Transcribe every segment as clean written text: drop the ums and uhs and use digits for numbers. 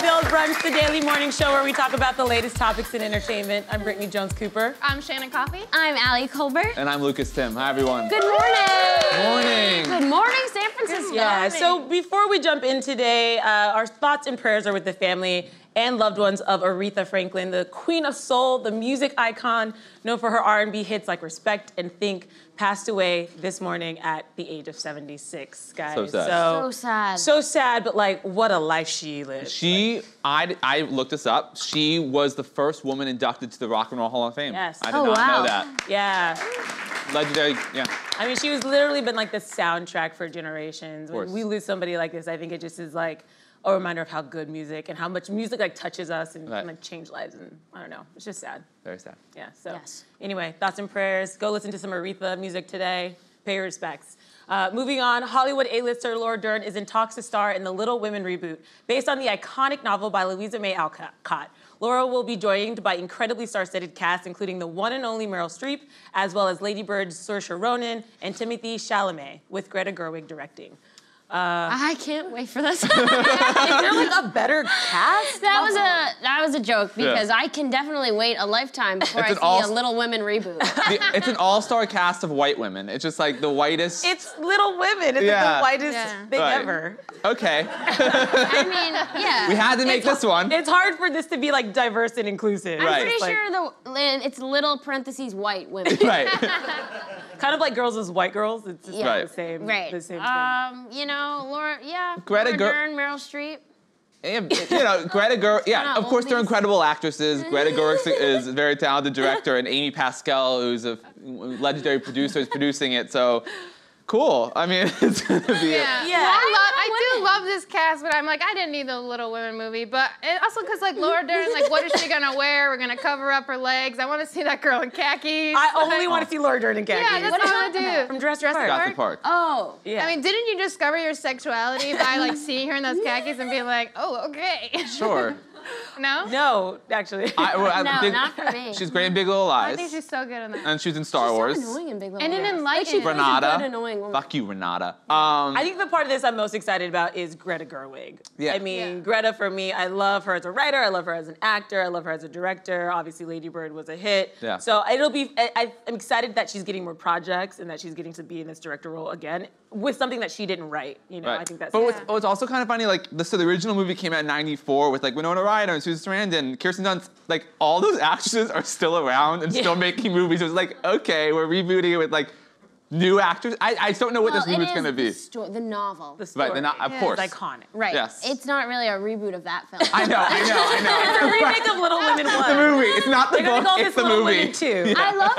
Build Brunch, the daily morning show where we talk about the latest topics in entertainment. I'm Brittany Jones-Cooper. I'm Shannon Coffey. I'm Allie Colbert. And I'm Lucas Tim. Hi, everyone. Good morning. Morning. Good morning, San Francisco. Yeah, so before we jump in today, our thoughts and prayers are with the family and loved ones of Aretha Franklin, the queen of soul, the music icon, known for her R&B hits like Respect and Think, passed away this morning at the age of 76, guys. So sad. So sad. So sad, but like, what a life she lived. I looked this up. She was the first woman inducted to the Rock and Roll Hall of Fame. Yes. I did not know that. Yeah. Legendary, yeah. I mean, she was literally been like the soundtrack for generations. Of course. When we lose somebody like this, I think it just is like a reminder of how good music and how much music like touches us and can like change lives, and I don't know, it's just sad. Very sad. Yeah, so Yes. Anyway, thoughts and prayers. Go listen to some Aretha music today. Pay your respects. Moving on, Hollywood A-lister Laura Dern is in talks to star in the Little Women reboot, based on the iconic novel by Louisa May Alcott. Laura will be joined by incredibly star-studded cast, including the one and only Meryl Streep, as well as Lady Bird's Saoirse Ronan and Timothée Chalamet, with Greta Gerwig directing. I can't wait for this. Is there like a better cast? That was a joke because I can definitely wait a lifetime before I see a Little Women reboot. It's an all-star cast of white women. It's just like the whitest. It's Little Women. It's like the whitest thing ever. Okay. I mean, yeah. We had to make this one. It's hard for this to be like diverse and inclusive. I'm pretty sure it's little parentheses white women. Right. Kind of like Girls as White Girls. It's just Right. the same. Right. The same thing. You know, Laura Greta Dern, Meryl Streep. And, you know, Greta Gerwig, yeah, of course they're incredible actresses. Greta Gerwig is a very talented director, and Amy Pascal, who's a legendary producer, is producing it, so cool. I mean, it's gonna be I do love this cast, but I'm like, I didn't need the Little Women movie, but also because like Laura Dern, like, what is she gonna wear? We're gonna cover up her legs. I want to see that girl in khakis. I only want to see Laura Dern in khakis. Yeah, that's what I want to do. From Jurassic Park. Oh. Yeah. I mean, didn't you discover your sexuality by like seeing her in those khakis and being like, oh, okay. Sure. No? No, actually. No, not for me. She's great in Big Little Lies. I think she's so good in that. And she's in Star Wars. She's so annoying in Big Little And in Lies. Enlightenment. Renata. a good, annoying woman. Fuck you, Renata. I think the part of this I'm most excited about is Greta Gerwig. Yeah. I mean, Greta, for me, I love her as a writer, I love her as an actor, I love her as a director. Obviously, Lady Bird was a hit. Yeah. So it'll be, I'm excited that she's getting more projects and that she's getting to be in this director role again with something that she didn't write. You know, Right. I think that's. But what's also kind of funny, like, so the original movie came out in '94 with like Winona Ryder and Susan Sarandon, Kirsten Dunst. Like, all those actresses are still around and still making movies. So it's like, okay, we're rebooting it with like new actors. I just don't know what this movie's gonna be. The novel. The story. Right, of course. It's iconic. Right. Yes. It's not really a reboot of that film. I know. It's a remake of Little Women 1. The movie. It's not the book. It's the Little movie. Women 2. Yeah. I love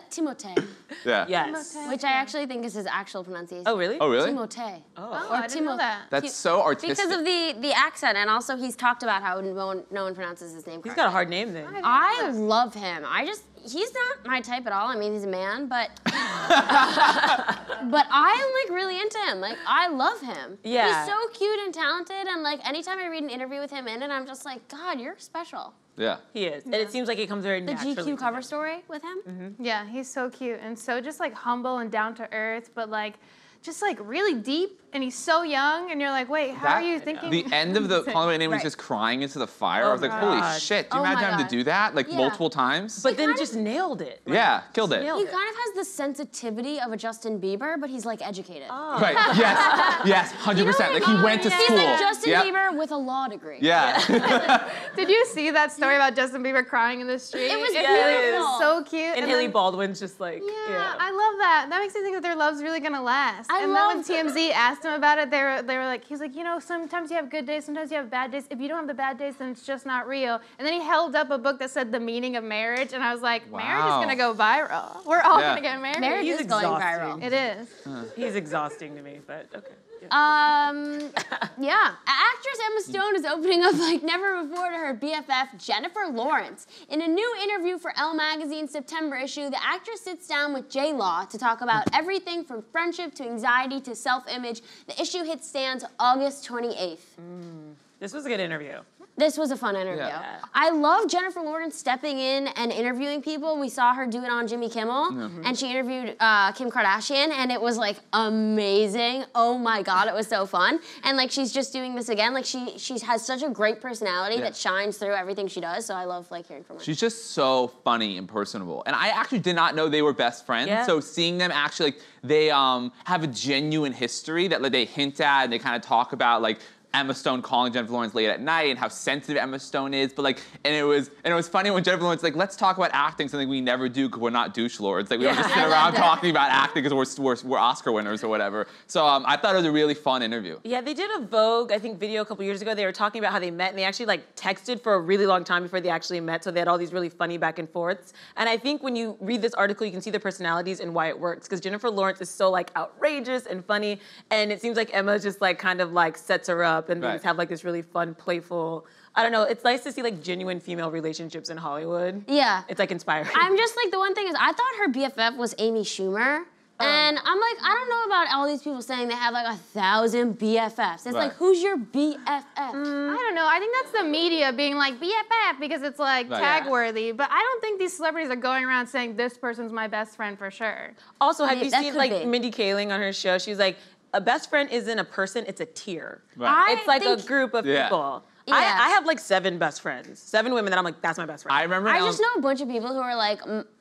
Timothée. Yeah. Yes. Which I actually think is his actual pronunciation. Oh, really? Oh, really? Timothée. Oh, I didn't know that. That's so artistic. Because of the accent, and also he's talked about how no one pronounces his name correctly. He's got a hard name then. I love him. He's not my type at all. I mean, he's a man, but but I'm like really into him. Like, I love him. Yeah. He's so cute and talented, and like anytime I read an interview with him in it, I'm just like, God, you're special. Yeah. He is. And it seems like it comes very The naturally. GQ cover story with him. Mm-hmm. Yeah, he's so cute and so just like humble and down to earth, but like just like really deep. And he's so young, and you're like, wait, how are you thinking? The end of the Call Me by Name was just crying into the fire. I was like, holy shit, do you imagine having to do that like multiple times? But then just nailed it. Yeah, killed it. He kind of has the sensitivity of a Justin Bieber, but he's like educated. Oh. Right, yes, 100%. Like he went to school. He's like Justin Bieber with a law degree. Yeah. Did you see that story about Justin Bieber crying in the street? It was beautiful. So cute. And Haley Baldwin's just like, yeah, I love that. That makes me think that their love's really gonna last. And then when TMZ asked him about it, they were like, he was like, you know, sometimes you have good days, sometimes you have bad days. If you don't have the bad days, then it's just not real. And then he held up a book that said The Meaning of Marriage, and I was like, marriage is gonna go viral. We're all gonna get married. Marriage is going viral. It is. He's exhausting to me, but okay. Yeah. Actress Emma Stone is opening up like never before to her BFF, Jennifer Lawrence. In a new interview for Elle Magazine's September issue, the actress sits down with J-Law to talk about everything from friendship to anxiety to self-image. The issue hits stands August 28th. This was a good interview. This was a fun interview. Yeah. I love Jennifer Lawrence stepping in and interviewing people. We saw her do it on Jimmy Kimmel, and she interviewed Kim Kardashian, and it was like amazing. Oh my God, it was so fun. And like she's just doing this again. Like she has such a great personality that shines through everything she does. So I love like hearing from her. She's just so funny and personable. And I actually did not know they were best friends. Yeah. So seeing them actually, like, they have a genuine history that like, they hint at and they kind of talk about like Emma Stone calling Jennifer Lawrence late at night and how sensitive Emma Stone is, but like, and it was funny when Jennifer Lawrence like, let's talk about acting, something we never do because we're not douche lords. Like we don't just sit around talking about acting because we're Oscar winners or whatever. So I thought it was a really fun interview. Yeah, they did a Vogue, I think, video a couple years ago. They were talking about how they met, and they actually like texted for a really long time before they actually met. So they had all these really funny back and forths. And I think when you read this article, you can see the personalities and why it works. Because Jennifer Lawrence is so like outrageous and funny, and it seems like Emma just like kind of like sets her up, and they just have like this really fun, playful. I don't know. It's nice to see like genuine female relationships in Hollywood. Yeah. It's like inspiring. I'm just like, the one thing is, I thought her BFF was Amy Schumer. And I'm like, I don't know about all these people saying they have like 1,000 BFFs. It's like, who's your BFF? I don't know. I think that's the media being like BFF because it's like tag worthy. But I don't think these celebrities are going around saying this person's my best friend for sure. Also, have you that seen could like be. Mindy Kaling on her show? She was like, a best friend isn't a person, it's a tier. Right. It's like a group of people. Yeah. I have like 7 best friends. 7 women that I'm like, that's my best friend. I remember. I just know a bunch of people who are like,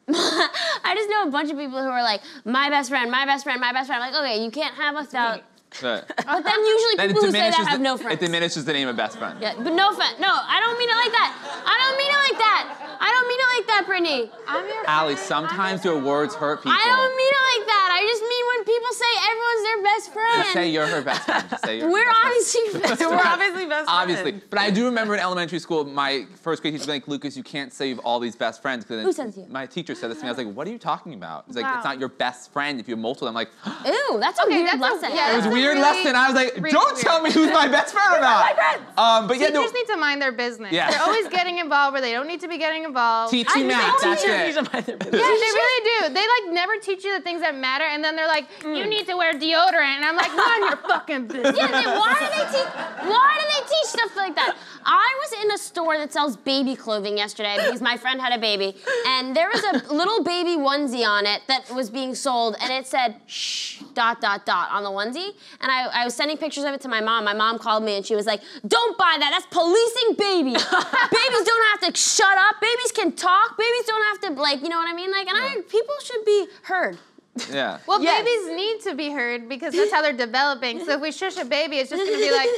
I just know a bunch of people who are like, my best friend, my best friend, my best friend. I'm like, okay, you can't have 1,000. Right. But then usually Then people who say that have no It friends. diminishes the name of best friend. Yeah, but no friend. No, I don't mean it like that. I don't mean it like that. I don't mean it like that, Brittany. I'm your Allie, friend. sometimes your words hurt people. I don't mean it like that. I just mean when people say everyone's their best friend. Just say you're her best friend. Just say you're her We're best friend. obviously best We're friends. obviously best friends. Obviously. But I do remember in elementary school, my first grade teacher was like, Lucas, you can't say you have all these best friends. Who said to you? My teacher said this to me. I was like, what are you talking about? It's like, Wow. it's not your best friend if you have multiple. I'm like, Ew, that's a weird lesson. it was a weird really lesson. I was like, don't tell me who's my best friend or not. But yeah, no. Teachers need to mind their business. Yeah. They're always getting involved where they don't need to be getting involved. Teach you math, that's Teachers it. need to mind their business. Yeah, they really do. They like never teach you the things that matter, and then they're like, you need to wear deodorant, and I'm like, mind your fucking business. Yeah, why do they teach stuff like that? I was in a store that sells baby clothing yesterday because my friend had a baby, and there was a little baby onesie on it that was being sold, and it said shh ... on the onesie, and I was sending pictures of it to my mom. My mom called me and she was like, don't buy that, that's policing babies. Babies don't have to shut up, babies can talk, babies don't have to, like, you know what I mean? Like, and people should be heard. Yeah. Well, Yes. babies need to be heard because that's how they're developing. So if we shush a baby, it's just gonna be like,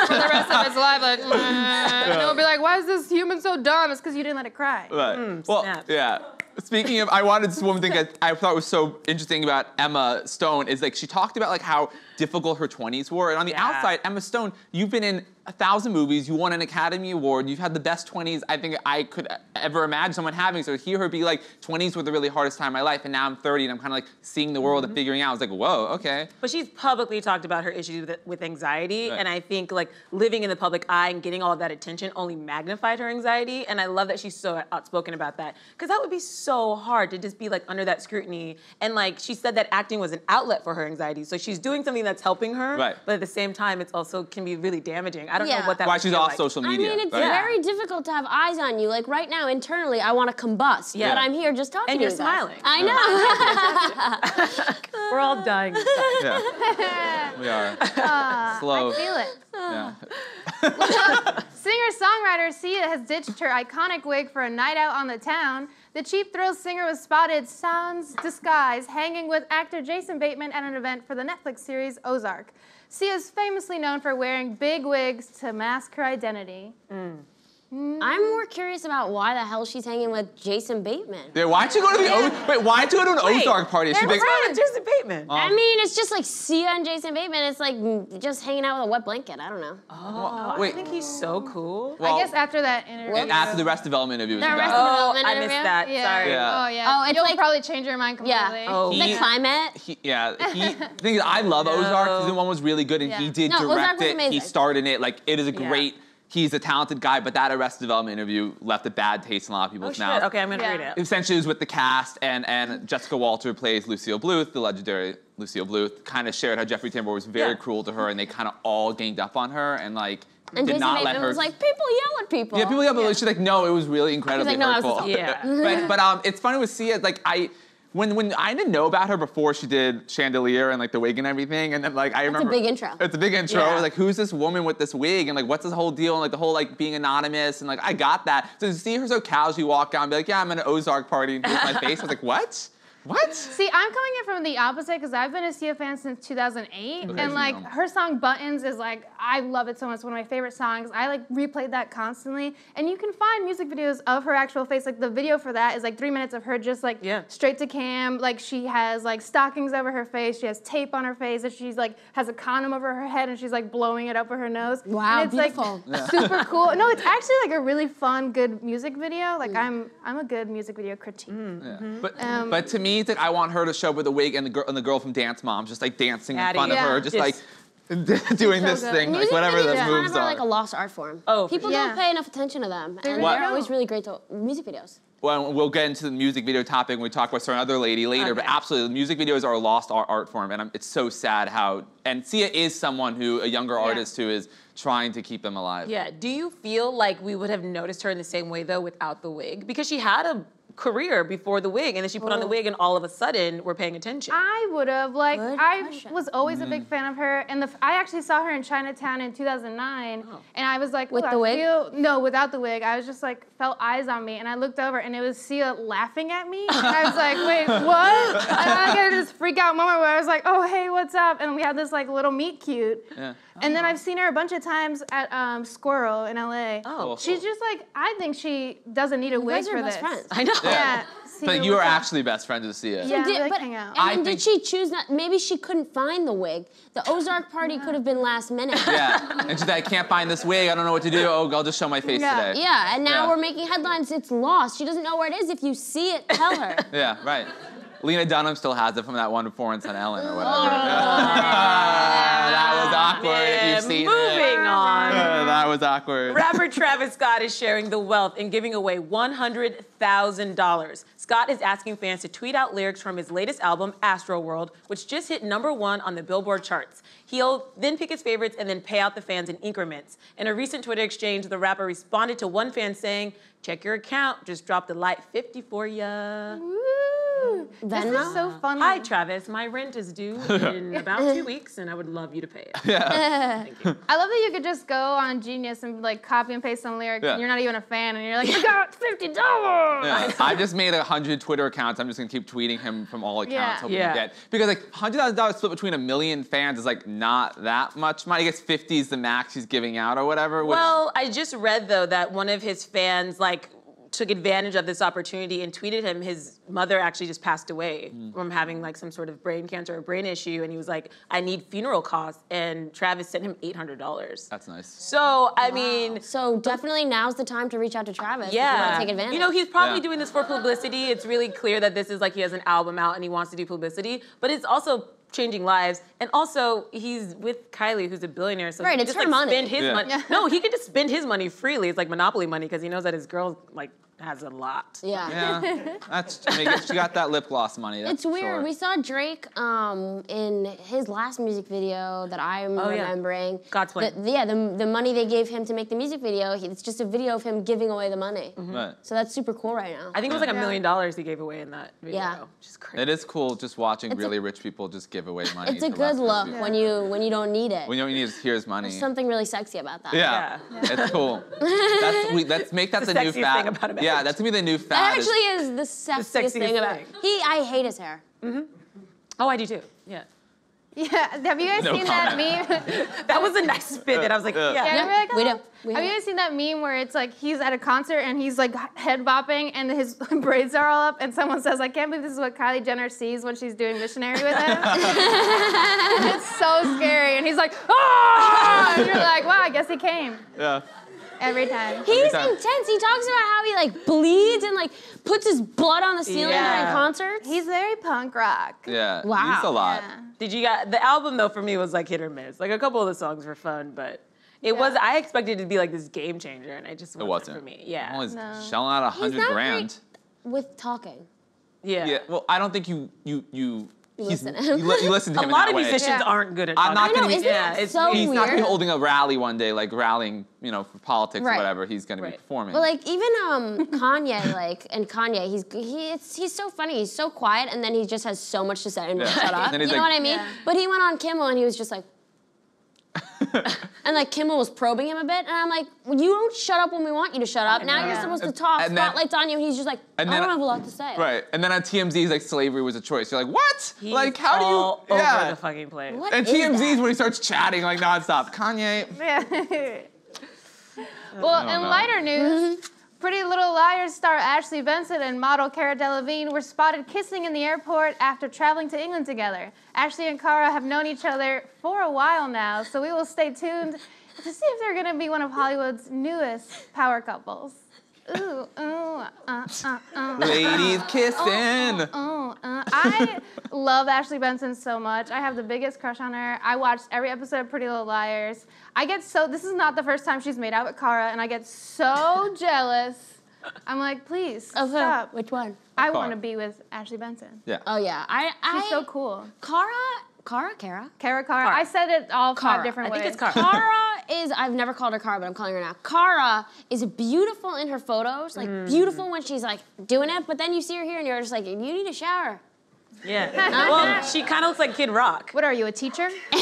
for the rest of its life, like, and it'll be like, why is this human so dumb? It's because you didn't let it cry. Right. Well, snap. yeah. Speaking of, I wanted this one thing that I thought was so interesting about Emma Stone is like she talked about like how difficult her 20s were, and on the outside, Emma Stone, you've been in 1,000 movies, you won an Academy Award, you've had the best 20s I think I could ever imagine someone having. So to hear her be like, 20s were the really hardest time of my life, and now I'm 30 and I'm kind of like seeing the world and figuring out. I was like, whoa, okay. But she's publicly talked about her issues with anxiety, and I think like living in the public eye and getting all of that attention only magnified her anxiety, and I love that she's so outspoken about that, because that would be so hard to just be like under that scrutiny, and like she said that acting was an outlet for her anxiety, so she's doing something that's helping her, but at the same time, it's also can be really damaging. I don't know what that Why would she's feel off like. social I media. mean, it's right? very difficult to have eyes on you. Like right now, internally, I want to combust, but I'm here just talking And to you're you guys. smiling. I know. We're all dying. Yeah. We are. Slow. I feel it. Yeah. Singer-songwriter Sia has ditched her iconic wig for a night out on the town. The Cheap Thrills singer was spotted sans disguise hanging with actor Jason Bateman at an event for the Netflix series Ozark. Sia is famously known for wearing big wigs to mask her identity. I'm more curious about why the hell she's hanging with Jason Bateman. Yeah, why'd you go to the Wait, why'd you go to an Ozark party? Is she What's big? wrong with Jason Bateman? I mean, it's just like Sia and Jason Bateman. It's like just hanging out with a wet blanket. I don't know. Oh, wait. I think he's so cool. Well, I guess after that interview. and after the Arrested Development interview, it was The about- Arrested Oh, Development I missed interview? that. Yeah. Sorry. Yeah. Oh, yeah. Oh, it's You'll like- probably change your mind completely. Yeah. Oh. The climate. The thing is, I love Ozark. Season 1 was really good, and he Yeah. did No, Ozark direct was it. amazing. He starred in it. Like, it is a great. He's a talented guy, but that Arrested Development interview left a bad taste in a lot of Oh, people's shit. mouths. Okay, I'm gonna read it. Essentially, it was with the cast, and Jessica Walter plays Lucille Bluth, the legendary Lucille Bluth, kind of shared how Jeffrey Tambor was very cruel to her, and they kind of all ganged up on her and like and did Jason not let Bateman her. was like, people yell at people. Yeah, people yell, but she's like, no, it was really incredibly no, it was hurtful. just- but it's funny with Sia, like when I didn't know about her before she did Chandelier and like the wig and everything, and then like I remember It's a big intro. It's a big intro. Yeah. Like, who's this woman with this wig, and like what's this whole deal, and like the whole like being anonymous, and like I got that. So to see her so casually walk out and be like, yeah, I'm at an Ozark party, and here's my face, I was like, what? What? See, I'm coming in from the opposite because I've been a Sia fan since 2008, Okay, and like so you know. her song "Buttons" is like I love it so much. It's one of my favorite songs. I like replayed that constantly, and you can find music videos of her actual face. Like the video for that is like 3 minutes of her just like straight to cam. Like she has like stockings over her face. She has tape on her face, and she's like has a condom over her head, and she's like blowing it up with her nose. Wow, and it's beautiful. like super cool. No, it's actually like a really fun, good music video. Like I'm a good music video critique. But to me, it's like I want her to show up with a wig and the girl from Dance Moms just like dancing in front of Yeah. her, just like doing this good. thing, like Music whatever videos the kind moves of are are. like a lost art form. Oh, for People sure. don't pay enough attention to them, and What? they're always really great to music videos. Well, we'll get into the music video topic when we talk about some other lady later, but Okay. absolutely, music videos are a lost art form, and it's so sad how, and Sia is someone who, a younger artist who is trying to keep them alive. Yeah. Do you feel like we would have noticed her in the same way though without the wig? Because she had a career before the wig, and then she put on the wig, and all of a sudden we're paying attention. I would have like Good I question. was always a big fan of her, and I actually saw her in Chinatown in 2009, and I was like, With "Ooh, the I wig? no, without the wig. I was just like felt eyes on me, and I looked over, and it was Sia laughing at me, and I was like, wait, what? And I got this freak out moment where I was like, oh hey, what's up? And we had this like little meet cute. Yeah. And then I've seen her a bunch of times at Squirrel in LA. Oh, She's just like, I think she doesn't need a You wig guys are for best this. friends. I know. Yeah. But you are actually best friends with Sia. Yeah, we Did, like but, hang out. and I did she choose not? Maybe she couldn't find the wig. The Ozark party could have been last minute. Yeah, and she's like, I can't find this wig, I don't know what to do, oh, I'll just show my face Yeah. today. Yeah, and now Yeah. we're making headlines. It's lost. She doesn't know where it is. If you see it, tell her. Yeah, right. Lena Dunham still has it from that one performance on Ellen or whatever. That was awkward if you've seen it. Moving on. That was awkward. Rapper Travis Scott is sharing the wealth and giving away $100,000. Scott is asking fans to tweet out lyrics from his latest album, Astroworld, which just hit #1 on the Billboard charts. He'll then pick his favorites and then pay out the fans in increments. In a recent Twitter exchange, the rapper responded to one fan saying, check your account, just dropped a light 50 for ya. Woo! This Venmo? is so funny. Hi, Travis. My rent is due in about 2 weeks, and I would love you to pay it. Thank you. I love that you could just go on Genius and like copy and paste some lyrics, Yeah. and you're not even a fan, and you're like, I got $50. Yeah. I've just made 100 Twitter accounts. I'm just gonna keep tweeting him from all accounts, Yeah. hoping Yeah. to get. Because like $100,000 split between 1 million fans is like not that much money. I guess 50 is the max he's giving out or whatever. Which, Well, I just read though that one of his fans like took advantage of this opportunity and tweeted him his mother actually just passed away from having like some sort of brain cancer or brain issue, and he was like, I need funeral costs, and Travis sent him $800. that's nice. So I mean, So definitely now's the time to reach out to Travis if you yeah, want to take advantage. you know, he's probably Yeah. doing this for publicity. It's really clear that this is like he has an album out and he wants to do publicity, but it's also changing lives, and also he's with Kylie, who's a billionaire, so Right, he can it's just her like money. spend his Yeah. money. Yeah. No, he can just spend his money freely. It's like Monopoly money because he knows that his girl like has a lot. Yeah. Yeah, that's. I mean, she got that lip gloss money. That's It's weird. Sure. We saw Drake in his last music video that I'm Oh, yeah. remembering. God's Plan. The money they gave him to make the music video, it's just a video of him giving away the money. Right. So that's super cool right now. I think it was like $1 Yeah. million he gave away in that video. Yeah. Which is crazy. It is cool just watching It's a- really rich people just give away money. It's a for good less look than- when you don't need it. When you don't need is here's money. There's something really sexy about that. Yeah, it's cool. Let's make that The the new sexiest fad. thing about a Yeah, marriage. that's gonna be the new fad. That actually is the sexiest thing about thing. it. I hate his hair. Oh, I do too. Yeah. Yeah, have you guys No seen that comment. meme? That was a nice spin that I was like, yeah. Yeah, remember that we guy? do. We Have have you guys seen that meme where it's like he's at a concert and he's like head bopping and his braids are all up and someone says, I can't believe this is what Kylie Jenner sees when she's doing missionary with him? It's so scary. And he's like, ah! And you're like, wow, I guess he came. Yeah. Every time. He's time. intense. He talks about how he like bleeds and like puts his blood on the ceiling Yeah. during concerts. He's very punk rock. Yeah. Wow. He's a lot. Yeah. Did you got the album though? For me, was like hit or miss. Like a couple of the songs were fun, but it was. I expected it to be like this game changer, and it just It wasn't wasn't. for me. Yeah. Always No. shelling out He's $100 not grand. great with talking. Yeah. Yeah. Well, I don't think you listen to you him. listen to A him lot in of that way. musicians aren't good at I'm not talking. gonna I know, be. isn't that so He's not gonna be weird? holding a rally one day, like rallying, for politics Right. or whatever. He's gonna be Right. performing. But like even Kanye, and Kanye, he's so funny. He's so quiet, and then he just has so much to say and Yeah. shut up. Then You he's know like- what I mean? Yeah. But he went on Kimmel, and he was just like. And like Kimmel was probing him a bit, and I'm like, well, you don't shut up when we want you to shut up. Now you're supposed to talk. And then- Spotlight's on you, and he's just like, I and don't then- have a lot to say. Right. And then on TMZ, he's like, slavery was a choice. You're like, what? He's like, how do you? all over the fucking place. What And is TMZ's that? when he starts chatting like nonstop. Kanye. Yeah. Well, in know. lighter news, Pretty Little Liars star Ashley Benson and model Cara Delevingne were spotted kissing in the airport after traveling to England together. Ashley and Cara have known each other for a while now, so we will stay tuned to see if they're going to be one of Hollywood's newest power couples. Ooh, ooh, Ladies kissing. I love Ashley Benson so much. I have the biggest crush on her. I watched every episode of Pretty Little Liars. This is not the first time she's made out with Cara, and I get so jealous. I'm like, please, Of who? stop. Which one? I Cara. want to be with Ashley Benson. Yeah. Oh yeah, She's so cool. Cara. Cara. Cara. I said it all Cara. 5 different I ways. think it's Cara. Cara is, I've never called her Cara, but I'm calling her now. Cara is beautiful in her photos, like beautiful when she's like doing it, but then you see her here and you're just like, you need a shower. Yeah. Well, she kind of looks like Kid Rock. What are you, a teacher? I'm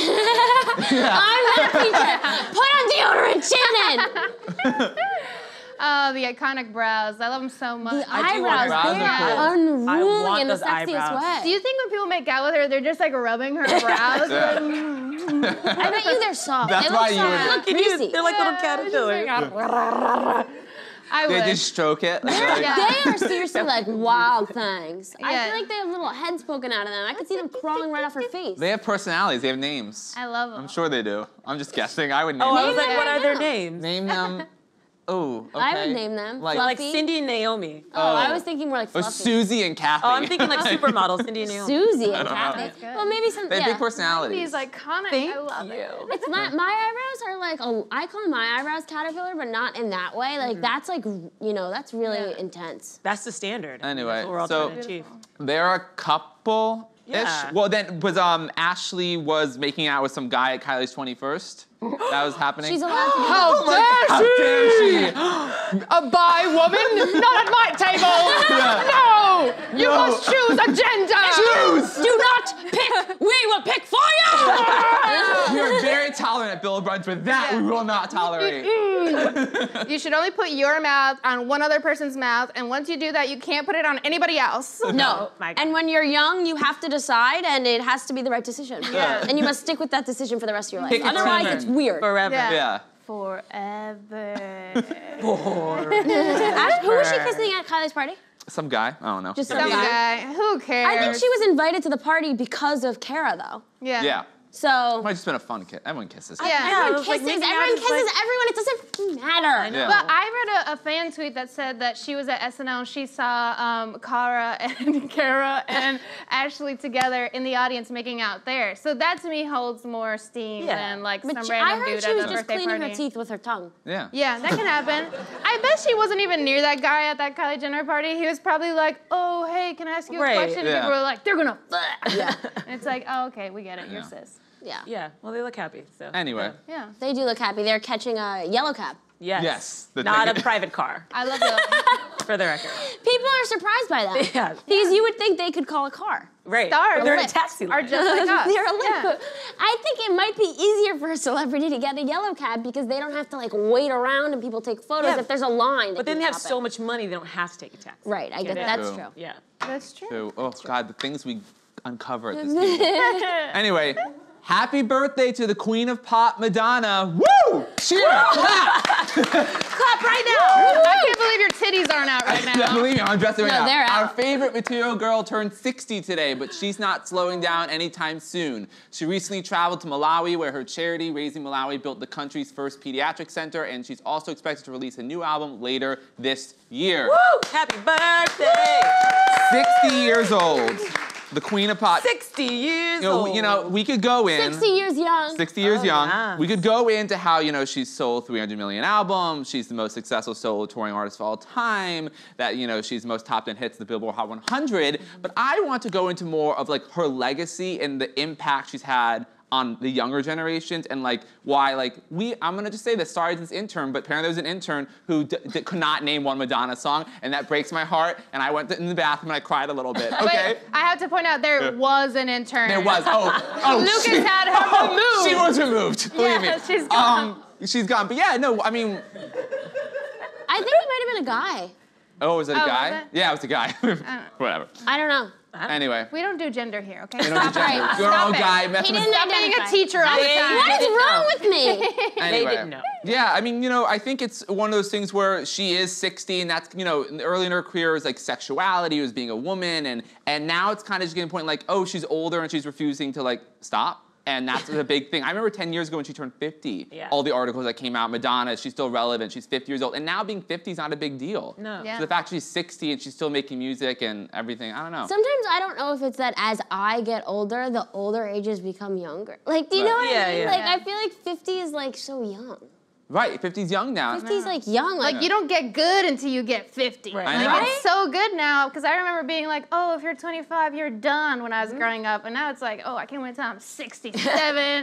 not a teacher. Put on deodorant, Shannon. The iconic brows. I love them so much. The I do want eyebrows, brows they are cool. are unruly I want in the those sexiest eyebrows. way. Do you think when people make out with her, they're just like rubbing her brows? Yeah. I bet you they're soft. That's they why look you would- soft. Look at you. Greasy. They're like little caterpillars. I They would. just stroke it. Like, They are seriously like wild things. I Yeah. feel like they have little heads poking out of them. I could see them crawling right off her face. They have personalities. They have names. I love them. I'm sure they do. I'm just guessing. I would name Oh, I them. was like, them what right are their now. names? Name them. Oh, okay. I would name them. Like, Like Fluffy. Cindy and Naomi. Oh, I was thinking more like or Fluffy. Susie and Kathy. Oh, I'm thinking like supermodels, Cindy and Naomi. Susie and know. Kathy. That's good. Well, maybe some. They have Yeah. big personalities. He's iconic. Thank I love it. you. It's my eyebrows are like I call my eyebrows caterpillar, but not in that way. Like that's like that's really intense. That's the standard. Anyway, That's what we're all so- trying to achieve. They're a couple. Yeah. Well, then was Ashley was making out with some guy at Kylie's 21st. That was happening. She's allowed to. How dare she? A bi woman? Not at my table! No! You must choose a gender! Do not pick. We will pick for you. We are very tolerant at Bill Brunch, but that we will not tolerate. You should only put your mouth on one other person's mouth, and once you do that, you can't put it on anybody else. No. my God. And when you're young, you have to decide, and it has to be the right decision. Yeah. And you must stick with that decision for the rest of your life. Pick a Otherwise, team. it's weird. Forever. Yeah. Yeah. Forever. Ash, who was she kissing at Kylie's party? Some guy. I don't know. Just Some some guy. guy. Who cares? I think she was invited to the party because of Cara, though. Yeah. Yeah. So Might just been a fun kiss. Everyone kisses. Yeah. Yeah, it everyone was like kisses. making out Everyone is kisses like- everyone. It doesn't matter. Yeah. But I read a fan tweet that said that she was at SNL and she saw Cara and Cara and Ashley together in the audience making out there. So that to me holds more steam Yeah. than like But some I random heard dude she at was a just birthday cleaning party. her teeth with her tongue. Yeah. Yeah, that can happen. I bet she wasn't even near that guy at that Kylie Jenner party. He was probably like, "Oh, hey, can I ask you a Right. question?" And Yeah. people were like, "They're gonna." Yeah. And it's like, "Oh, okay, we get it. You're Yeah. sis." Yeah. Yeah. Well, they look happy. So. Anyway. Yeah, They do look happy. They're catching a yellow cab. Yes. Yes, the Not ticket. a private car, I love it. for the record. People are surprised by that. Yeah. Because you would think they could call a car. Right. Stars They're in a Lyft taxi Are line. just like us. They're a Yeah. lip. I think it might be easier for a celebrity to get a yellow cab because they don't have to like wait around and people take photos. Yeah. If there's a line, But then they have stop so it. much money, they don't have to take a taxi. Right, I get it. that's True. true. Yeah. That's true. So, oh God, the things we uncover at this table. Anyway, happy birthday to the Queen of Pop, Madonna. Woo! Cheer! Clap! Clap right now! I can't believe your titties aren't out right Yeah, now. believe me, I'm dressing right No, now. they're Our out. favorite material girl turned 60 today, but she's not slowing down anytime soon. She recently traveled to Malawi, where her charity, Raising Malawi, built the country's first pediatric center, and she's also expected to release a new album later this year. Woo! Happy birthday! 60 years old. the queen of pop. 60 years old. We could go in. 60 years young. 60 years young. Yes. We could go into how, she's sold 300 million albums. She's the most successful solo touring artist of all time. That, she's the most top 10 hits, the Billboard Hot 100. But I want to go into more of like her legacy and the impact she's had on the younger generations and like why I'm gonna just say this, sorry to this intern, but apparently there was an intern who could not name one Madonna song, and that breaks my heart, and I went in the bathroom and I cried a little bit, okay? Wait, I have to point out there was an intern. There was, Lucas had her removed. She was removed, believe me. She's gone. She's gone, but yeah, no, I mean. I think it might have been a guy. Oh, was it a guy? Was it? Yeah, it was a guy. Whatever. I don't know. Anyway. We don't do gender here, okay? You don't do gender. You're all guy. He didn't Stop being a teacher all the time. What is wrong with me? Anyway. They didn't know. Yeah, I mean, I think it's one of those things where she is 60, and that's, early in her career was like sexuality, was being a woman, and now it's kind of just getting to the point like, oh, she's older and she's refusing to like stop. And that's the big thing. I remember 10 years ago when she turned 50, all the articles that came out, Madonna, she's still relevant, she's 50 years old. And now being 50 is not a big deal. No. Yeah. So the fact she's 60 and she's still making music and everything, I don't know. Sometimes I don't know if it's that as I get older, the older ages become younger. Like, do you know what I mean? Yeah. Like, I feel like 50 is like so young. Right, 50's young now. 50's like young. Like, you don't get good until you get 50. Right. I know. Like, it's so good now, because I remember being like, oh, if you're 25, you're done when I was growing up. And now it's like, oh, I can't wait until I'm 67.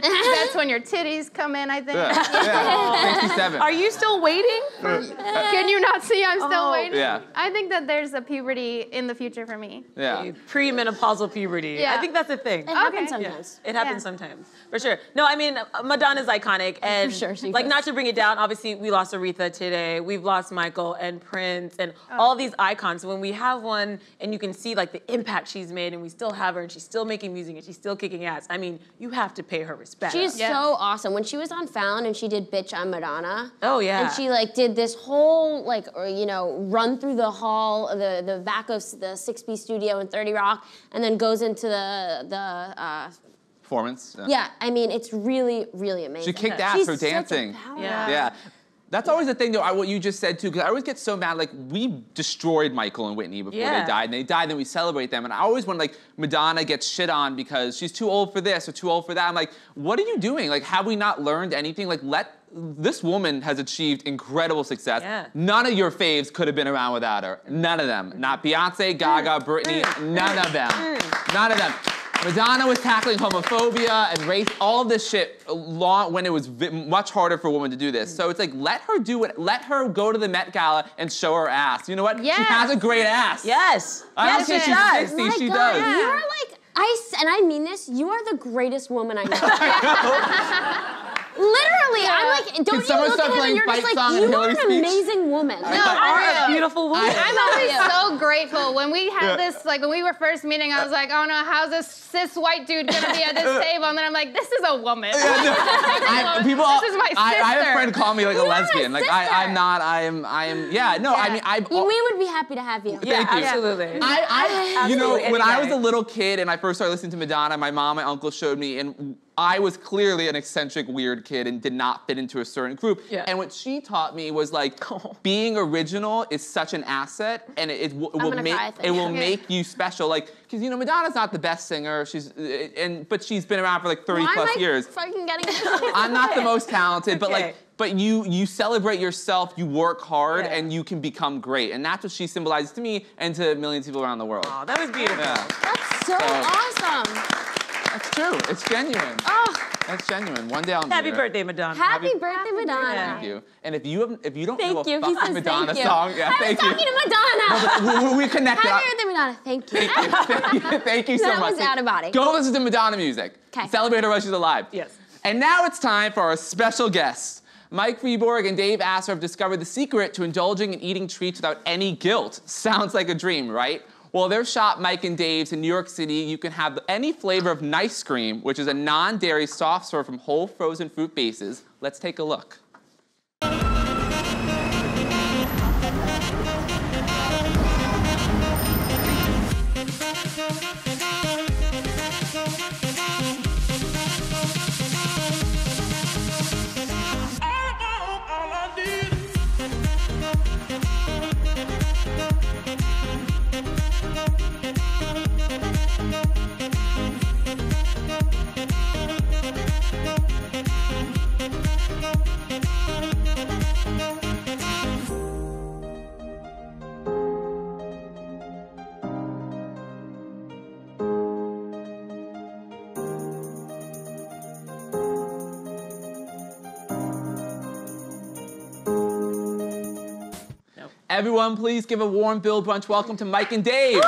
That's when your titties come in, I think. Yeah. 67. Are you still waiting? Can you not see I'm still waiting? Yeah. I think that there's a puberty in the future for me. Yeah. Premenopausal puberty. Yeah. I think that's a thing. It happens Okay. sometimes. It happens sometimes, for sure. No, I mean, Madonna's iconic, and For sure, she like is. not to bring it down. Obviously, we lost Aretha today. We've lost Michael and Prince and all these icons. When we have one, and you can see like the impact she's made, and we still have her, and she's still making music, and she's still kicking ass. I mean, you have to pay her respect. She's Yes. so awesome. When she was on Found and she did Bitch, I'm Madonna. Oh, yeah. And she like did this whole run through the hall, the back of the 6B studio in 30 Rock, and then goes into the Performance. yeah, I mean, it's really, really amazing. She kicked ass She's for such a dancing. powerhouse. Yeah. That's always the thing, though, what you just said, too, because I always get so mad, like, we destroyed Michael and Whitney before they died, and they died, then we celebrate them, and I always when, like, Madonna gets shit on because she's too old for this or too old for that, I'm like, what are you doing? Like, have we not learned anything? Like, this woman has achieved incredible success. Yeah. None of your faves could have been around without her. None of them. Not Beyonce, Gaga, Britney, none of them. None of them. Madonna was tackling homophobia and race, all of this shit when it was much harder for a woman to do this. So it's like, let her do it. Let her go to the Met Gala and show her ass. You know what? Yes. She has a great ass. Yes. I don't Yes, care if she she's does. 60, My she God, does. You are like, and I mean this, you are the greatest woman I know. Literally, I'm like, don't you someone look start at him and playing you're just Fight like, Song in you are Hillary's an speech? amazing woman. No, Are a beautiful woman. I'm always so grateful. When we had this, like when we were first meeting, I was like, oh no, how's this cis white dude gonna be at this table? And then I'm like, this is a woman. This is my sister. I have a friend call me like a You are a lesbian. Like sister. I'm not. I am. Yeah. No. I mean, We would be happy to have you. Yeah, Thank you. absolutely. When I was Anyway. a little kid and I first started listening to Madonna, my mom and uncle showed me, and I was clearly an eccentric, weird kid and did not fit into a certain group. Yeah. And what she taught me was like, being original is such an asset, and it will make you special. Like, because Madonna's not the best singer. But she's been around for like 30 plus years. Fucking getting I'm not the most talented, but Okay. but you celebrate yourself, you work hard, Yeah. and you can become great. And that's what she symbolizes to me and to millions of people around the world. Oh, that was beautiful. Yeah. That's so awesome. That's true. It's genuine. Oh, That's genuine. One day I'll meet Happy her. birthday, Madonna. happy birthday, Madonna. Thank you. And if you don't know Thank you. a He fucking says Madonna thank you. song, yeah, I thank was you. talking to Madonna. We connected. Happy birthday, Madonna. Thank you. Thank you so That much. was out about it. Go listen to Madonna music. 'Kay. Celebrate her while she's alive. Yes. And now it's time for our special guests. Mike Freeborg and Dave Asser have discovered the secret to indulging and eating treats without any guilt. Sounds like a dream, right? Well, their shop, Mike and Dave's in New York City, you can have any flavor of Nice Cream, which is a non-dairy soft serve from whole frozen fruit bases. Let's take a look. Everyone, please give a warm Bill Brunch welcome to Mike and Dave.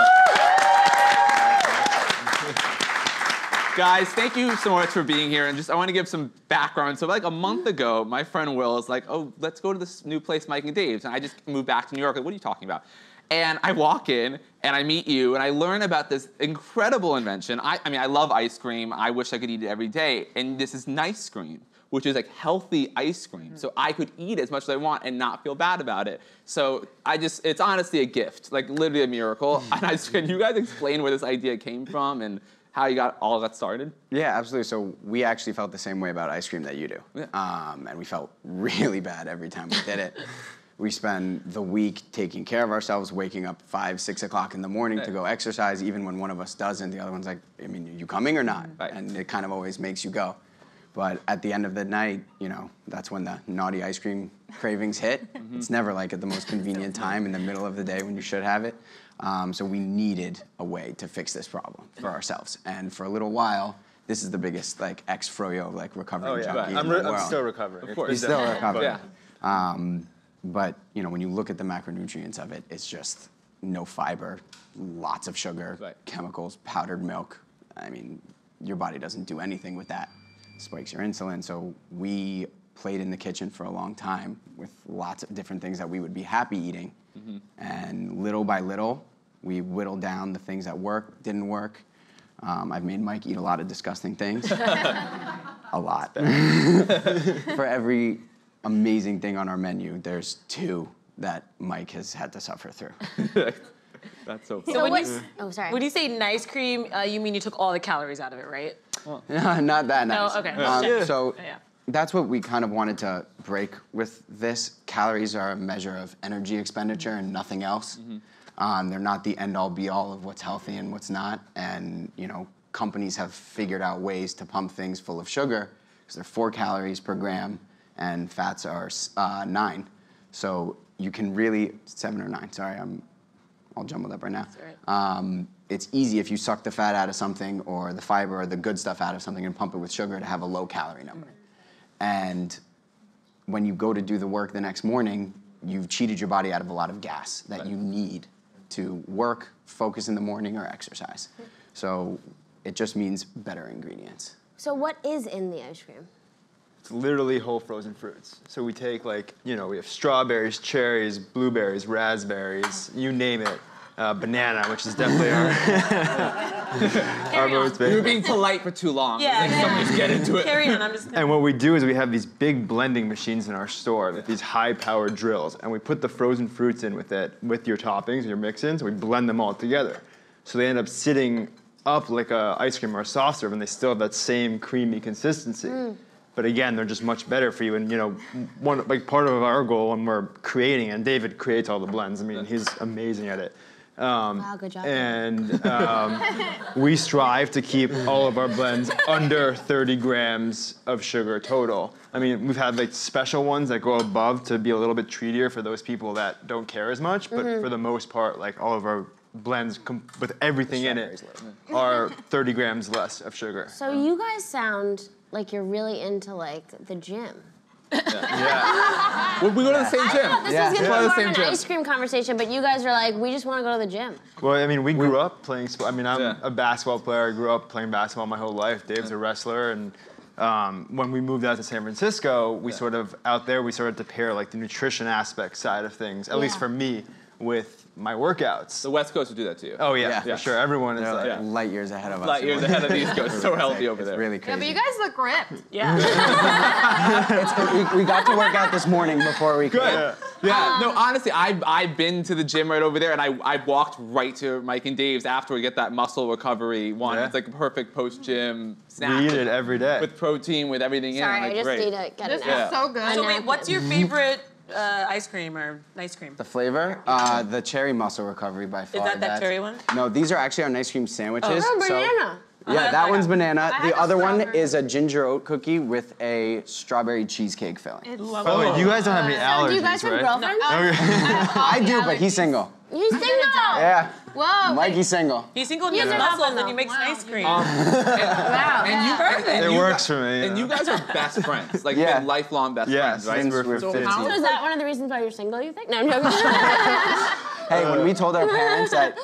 Guys, thank you so much for being here. And I want to give some background. So like a month ago, my friend Will is like, oh, let's go to this new place, Mike and Dave's. And I just moved back to New York. Like, what are you talking about? And I walk in, and I meet you, and I learn about this incredible invention. I mean, I love ice cream. I wish I could eat it every day. And this is Nice Cream, which is like healthy ice cream. So I could eat as much as I want and not feel bad about it. So it's honestly a gift, like literally a miracle. And can you guys explain where this idea came from and how you got all of that started? Yeah, absolutely. So we actually felt the same way about ice cream that you do. Yeah. And we felt really bad every time we did it. We spend the week taking care of ourselves, waking up 5, 6 o'clock in the morning to go exercise. Even when one of us doesn't, the other one's like, I mean, are you coming or not? Right. And it kind of always makes you go. But at the end of the night, you know, that's when the naughty ice cream cravings hit. It's never like at the most convenient time in the middle of the day when you should have it. So we needed a way to fix this problem for ourselves. And for a little while, this is the biggest like ex-froyo like recovering junkie in the world. I'm still recovering. Of course. You're still recovering. Yeah. But you know, when you look at the macronutrients of it, it's just no fiber, lots of sugar, chemicals, powdered milk. I mean, your body doesn't do anything with that. Spikes your insulin. So we played in the kitchen for a long time with lots of different things that we would be happy eating. And little by little, we whittled down the things that didn't work. I've made Mike eat a lot of disgusting things. A lot. For every amazing thing on our menu, there's 2 that Mike has had to suffer through. That's so So sorry. when you say nice cream, you mean you took all the calories out of it, right? Not that nice. No, okay. So Yeah. that's what we kind of wanted to break with this. Calories are a measure of energy expenditure and nothing else. They're not the end-all be-all of what's healthy and what's not. And you know, companies have figured out ways to pump things full of sugar because they're 4 calories per gram and fats are 9. So you can really 7 or 9. Sorry, I'm all jumbled up right now. That's all right. It's easy if you suck the fat out of something or the fiber or the good stuff out of something and pump it with sugar to have a low calorie number. And when you go to do the work the next morning, you've cheated your body out of a lot of gas that you need to work, focus in the morning, or exercise. So it just means better ingredients. So what is in the ice cream? It's literally whole frozen fruits. So we take we have strawberries, cherries, blueberries, raspberries, you name it. Banana, which is definitely our most big. You were being polite for too long. Yeah. Someone just get into it. Carry on, I'm just And what we do is we have these big blending machines in our store with these high-powered drills, and we put the frozen fruits in with it, with your toppings, your mix-ins, we blend them all together. So they end up sitting up like a ice cream or a soft serve, and they still have that same creamy consistency. But again, they're just much better for you. And you know, part of our goal when we're creating, and David creates all the blends. I mean, he's amazing at it. Wow, good job. And we strive to keep all of our blends under 30 grams of sugar total. I mean, we've had like special ones that go above to be a little bit treatier for those people that don't care as much. But for the most part, like all of our blends with everything in it are 30 grams less of sugar. So you guys sound like you're really into like the gym. Well, we go to the same gym. I thought this was gonna be more of an gym. ice cream conversation, but you guys are like, we just want to go to the gym. Well, I mean, we grew up playing sports. I mean, I'm a basketball player. I grew up playing basketball my whole life. Dave's a wrestler, and when we moved out to San Francisco, we we started to pair like the nutrition aspect side of things, at least for me, with my workouts. The West Coast would do that to you. Oh yeah, for sure. Everyone is like Light years ahead of us. Light years ahead of the East Coast. So healthy over there. It's really Yeah, crazy. but you guys look ripped. Yeah. we got to work out this morning before we Good. Yeah. No, honestly, I've been to the gym right over there, and I walked right to Mike and Dave's after we get that muscle recovery one. Yeah. It's like a perfect post-gym snack. we eat it every day. With protein, with everything Sorry, in it. I Like, just great. need to get This an is so good. So wait, what's your favorite ice cream or nice cream? The flavor, the cherry muscle recovery by far. that cherry one? No, these are actually our ice cream sandwiches. Oh, So- banana. Yeah, that one's banana. I The have a other one strawberry. is a ginger oat cookie with a strawberry cheesecake filling. It's By the way, you guys don't have any allergies, Do you guys have right? girlfriends? I do, but he's single. You single? Yeah. Whoa. Mikey's single. He's single and he You has do have muscles one, and he though. makes Wow. ice cream. Wow. It works for me. And you guys are best friends, like Yeah. lifelong best Yeah, friends, right? since we're So 15. how- So is that one of the reasons why you're single, you think? No, I'm joking. Hey, when we told our parents that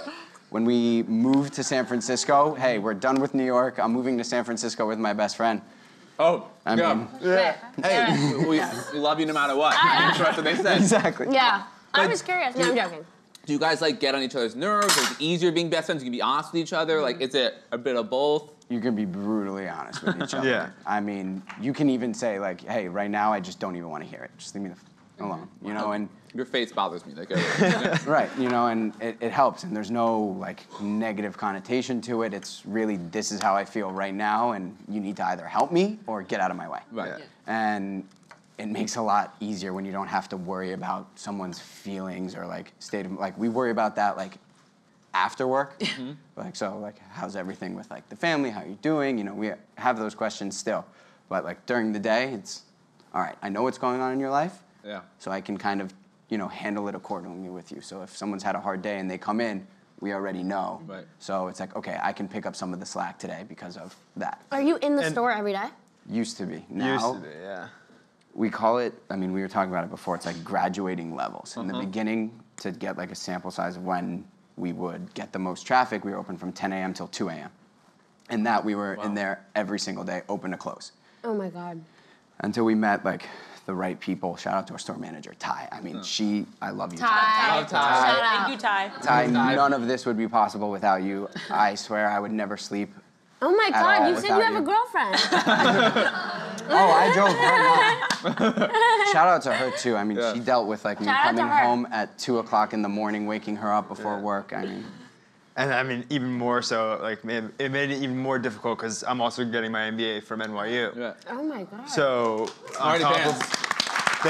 when we moved to San Francisco, hey, we're done with New York. I'm moving to San Francisco with my best friend. Oh, I mean, hey, we love you no matter what. I'm sure that's what they said. exactly. Yeah. I was curious. No, I'm joking. Do you guys like get on each other's nerves? Or is it easier being best friends? You can be honest with each other. Like, is it a bit of both? You can be brutally honest with each other. Yeah. I mean, you can even say like, hey, right now I just don't even want to hear it. Just leave me the f alone, you know? And Your face bothers me. Like, right, you know, and it helps. And there's no like negative connotation to it. It's really, this is how I feel right now, and you need to either help me or get out of my way. right. Yeah. And it makes it a lot easier when you don't have to worry about someone's feelings or like state of, like we worry about that like after work. Like, so like, how's everything with like the family? How you doing? You know, we have those questions still. But like during the day, it's, all right, I know what's going on in your life. Yeah. So I can kind of, you know, handle it accordingly with you. So if someone's had a hard day and they come in, we already know. Right. So it's like, okay, I can pick up some of the slack today because of that. Are you in the store every day? Used to be. Now, Used to be, yeah. we call it, I mean, we were talking about it before, it's like graduating levels. In the beginning, to get like a sample size of when we would get the most traffic, we were open from 10 a.m. till 2 a.m. And that we were in there every single day, open to close. Oh my God. Until we met like the right people. Shout out to our store manager, Ty. I mean, I love you, Ty. Ty. Love Ty. Shout out. Thank you, Ty. Ty, none of this would be possible without you. I swear I would never sleep. Oh my At God, all you said you without have a you. girlfriend. Oh, I drove her nuts. Shout out to her too. I mean, Yeah. she dealt with like me Shout out to coming her. home at 2 o'clock in the morning, waking her up before work. I mean, And I mean, even more so, like, it made it even more difficult because I'm also getting my MBA from NYU. Yeah. Oh my God. So, on Smarty top pants. of,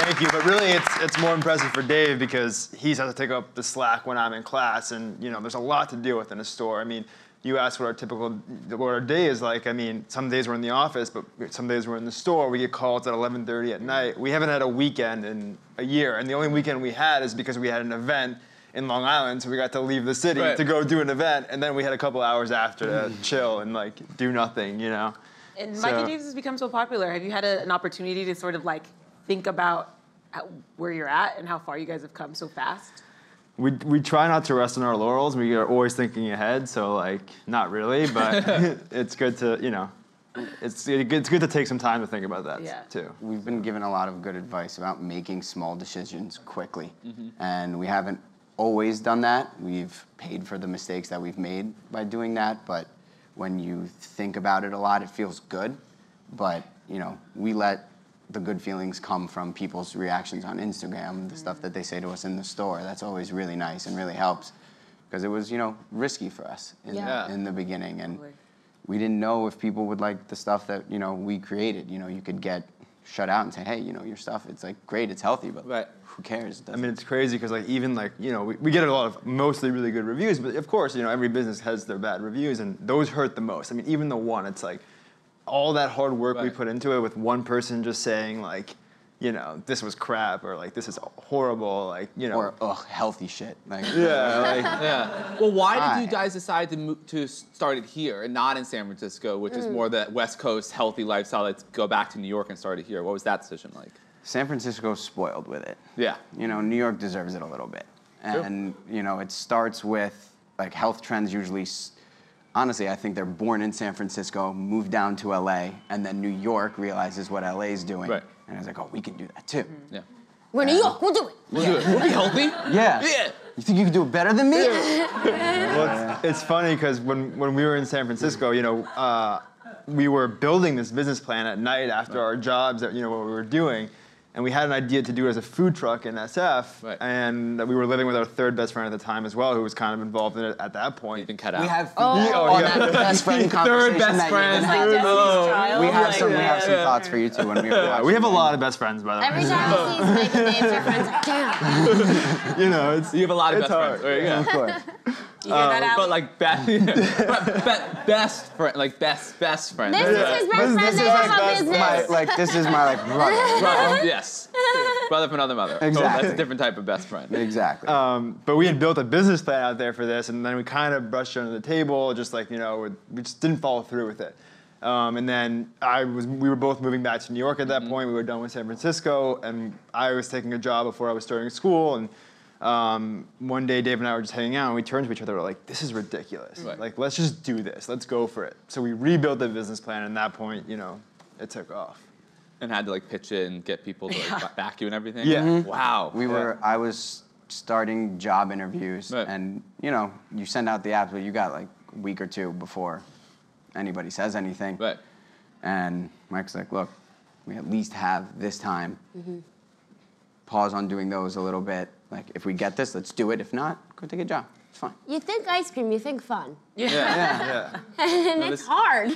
thank you, but really it's more impressive for Dave because he's had to take up the slack when I'm in class, and you know, there's a lot to deal with in a store. I mean, you asked what our day is like. I mean, some days we're in the office, but some days we're in the store. We get calls at 11:30 at night. We haven't had a weekend in a year, and the only weekend we had is because we had an event in Long Island, so we got to leave the city Right. to go do an event, and then we had a couple hours after to chill and like do nothing, you know. And So- Mikey James has become so popular. Have you had an opportunity to sort of like think about where you're at and how far you guys have come so fast? We try not to rest on our laurels. We are always thinking ahead, so like not really, but it's good to, you know, it's good to take some time to think about that Yeah. too. we've been given a lot of good advice about making small decisions quickly. And we haven't always done that. We've paid for the mistakes that we've made by doing that, but when you think about it a lot, it feels good. But, you know, we let the good feelings come from people's reactions on Instagram, the stuff that they say to us in the store. That's always really nice and really helps because it was, you know, risky for us in the beginning. And we didn't know if people would like the stuff that, you know, we created. You know, you could get shut out and say, hey, you know, your stuff, it's like great, it's healthy, but Right. who cares? It I mean, it's crazy because like even like, you know, we get a lot of mostly really good reviews, but of course, you know, every business has their bad reviews, and those hurt the most. I mean, even the one, it's like all that hard work we Right. put into it with one person just saying like, you know, this was crap or like this is horrible, like, you know. or healthy shit. Like, yeah, like, Yeah. Well, why did you Hi. guys decide to start it here and not in San Francisco, which is more the West Coast healthy lifestyle? Let's go back to New York and start it here. What was that decision like? San Francisco's spoiled with it. Yeah. You know, New York deserves it a little bit. And, you know, it starts with, like, health trends usually, honestly, I think they're born in San Francisco, move down to LA, and then New York realizes what LA's doing. Right. And it's like, oh, we can do that too. Yeah. We're New York. We'll do it. We'll do it. We'll be healthy. Yeah. Yeah. You think you can do it better than me? well, it's funny because when we were in San Francisco, you know, we were building this business plan at night after our jobs, that, you know, what we were doing. And we had an idea to do it as a food truck in SF. Right. And we were living with our third best friend at the time as well, who was kind of involved in it at that point. You can cut out. We have Oh, on yeah. that best friend conversation Third best that friend. you're gonna have. Oh. Child, We have like, some thoughts for you too when we were Yeah, watching. we have a lot of best friends, by the way. Every time he sees Mike and Dave's, our friends like, damn. You know, it's You have a lot of it's best hard. friends. There you go. Of course. You hear that, Allie? But like best friend, like best friend. This is his best friend. This is They have a business. this is my brother. Brother, yes. Brother from another mother. Exactly. Oh, that's a different type of best friend. Exactly. But we had built a business plan out there for this, and then we kind of brushed it under the table, just like, we just didn't follow through with it. And then we were both moving back to New York at that point. We were done with San Francisco, and I was taking a job before I was starting school. And one day, Dave and I were just hanging out, and we turned to each other. We're like, "This is ridiculous. Right. Like, let's just do this. Let's go for it." So we rebuilt the business plan, and at that point, it took off. And had to like pitch it and get people to like back you and everything. Yeah. Mhm. Wow. I was starting job interviews, Right. and you send out the apps, but you got like a week or two before anybody says anything. Right. And Mike's like, "Look, we at least have this time. Pause on doing those a little bit. Like, if we get this, let's do it. If not, go take a job. It's fine." You think ice cream, you think fun. Yeah. And it's hard.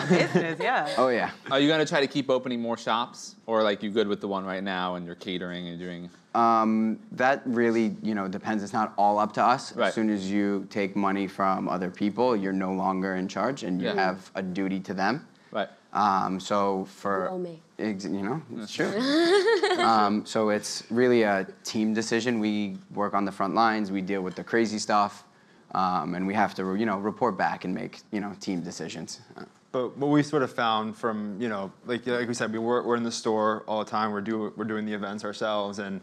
Business, yeah. Oh yeah. Are you gonna try to keep opening more shops, or like you good with the one right now and you're catering and doing? That really, depends. It's not all up to us. Right. As soon as you take money from other people, you're no longer in charge, and you have a duty to them. Right. So for You owe me. It's true. So it's really a team decision. We work on the front lines. We deal with the crazy stuff, and we have to, report back and make, team decisions. But what we sort of found from, like we said, we're in the store all the time. We're doing the events ourselves, and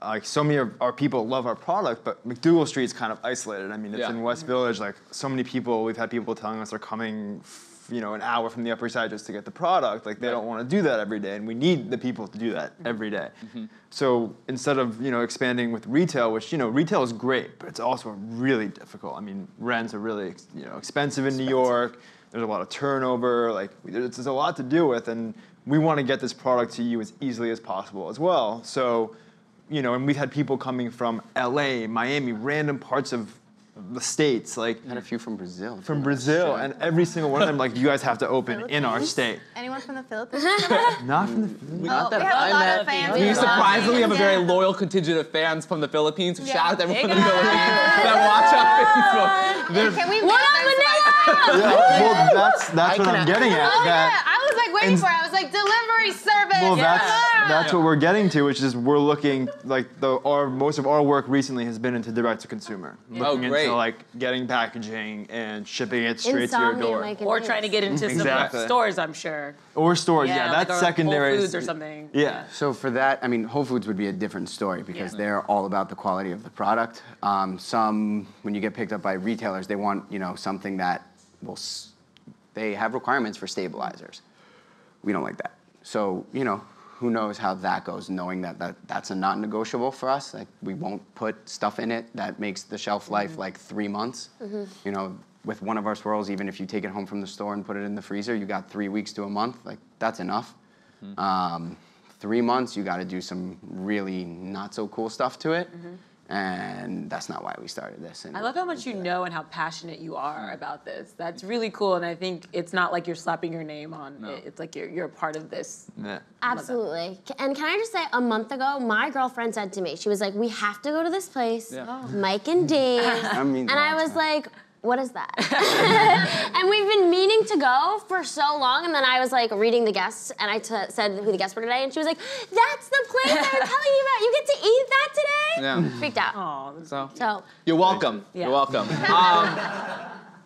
like so many of our people love our product, but McDougal Street's kind of isolated. I mean, it's in West Village. Like so many people, we've had people telling us they're coming, an hour from the Upper East Side just to get the product. Like they don't want to do that every day, and we need the people to do that every day. So instead of expanding with retail, which retail is great, but it's also really difficult. I mean, rents are really expensive in New York. There's a lot of turnover. Like there's a lot to deal with, and we want to get this product to you as easily as possible as well. So, and we've had people coming from LA, Miami, random parts of the States, like Had a few from Brazil. from Brazil, and every single one of them, like, you guys have to open in our state. Anyone from the Philippines? Not from the Philippines. Not that we have I a lot met. of fans. We in the surprisingly have a very Philippines. loyal contingent of fans from the Philippines. So shout out to everyone Hey, from the guys. Philippines that watch our Facebook. Can we What up, Manila? Yeah, well, that's what I'm getting at. Oh that, yeah, I was like waiting for it. I was like, delivery service. Well, yeah. that's what we're getting to, which is we're looking like most of our work recently has been into direct to consumer, looking great. into like getting packaging and shipping it straight to your Insomnia door, making Or things. trying to get into Exactly. some stores, I'm sure. or stores. Yeah, like that's a secondary. Whole Foods or something. Yeah. So for that, I mean, Whole Foods would be a different story because they're all about the quality of the product. When you get picked up by retailers, they want, something that they have requirements for stabilizers. We don't like that. So, who knows how that goes, knowing that's a not negotiable for us. Like, we won't put stuff in it that makes the shelf life like 3 months. With one of our swirls, even if you take it home from the store and put it in the freezer, you got 3 weeks to a month. Like, that's enough. 3 months, you got to do some really not so cool stuff to it. And that's not why we started this. And I love how much you know and how passionate you are about this. That's really cool, and I think it's not like you're slapping your name on it. It's like you're a part of this. Yeah. Absolutely. And can I just say, a month ago, my girlfriend said to me, she was like, we have to go to this place, Mike and Dave. means And a I lot, was like, what is that? And we've been meaning to go for so long, and then I was like reading the guests, and I said who the guests were today, and she was like, that's the place I was telling you about. You get to eat that today? Yeah. Freaked out. Oh, So, You're welcome. Yeah. You're welcome.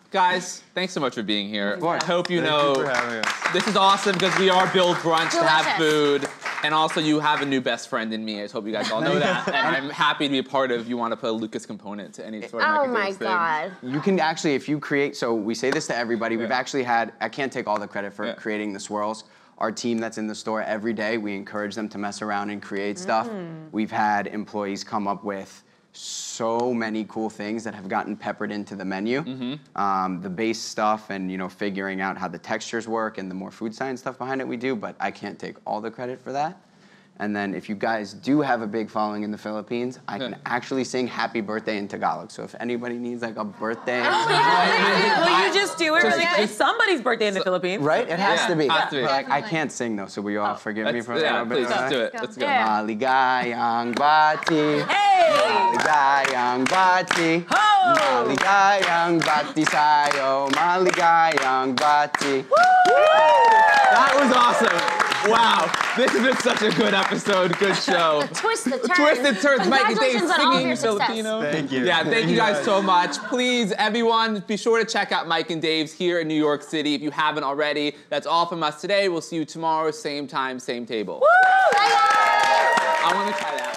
Guys, thanks so much for being here. I hope you know Thank you for having us. this is awesome because we are Build Brunch to have Delicious. food. And also you have a new best friend in me. I just hope you guys all know that. And I'm happy to be a part of, you want to put a Lucas component to any sort of oh Mac and my Dave's thing. God. You can actually, if you create, so we say this to everybody, we've actually had, I can't take all the credit for creating the swirls. Our team that's in the store every day, we encourage them to mess around and create stuff. We've had employees come up with so many cool things that have gotten peppered into the menu. The base stuff and figuring out how the textures work and the more food science stuff behind it we do, but I can't take all the credit for that. And then if you guys do have a big following in the Philippines, I can actually sing happy birthday in Tagalog. So if anybody needs like a birthday. will you just do it really quick? It's somebody's birthday in the Philippines. Right? It has to be. has to be. But, like, I can't sing though, so will you all forgive me for a little bit? Please, of let's that? do it. Let's go. Yeah. Maligayang bati. Hey! Maligayang bati. Ho! Maligayang bati sa'yo, maligayang bati. That was awesome. Wow, this has been such a good episode, good show. The twist, the turn. Twisted turns, Mike and Dave Congratulations on all of singing your success. Filipino. Thank you. Yeah, thank you guys so much. Please, everyone, be sure to check out Mike and Dave's here in New York City if you haven't already. That's all from us today. We'll see you tomorrow, same time, same table. Bye, guys. I want to try that.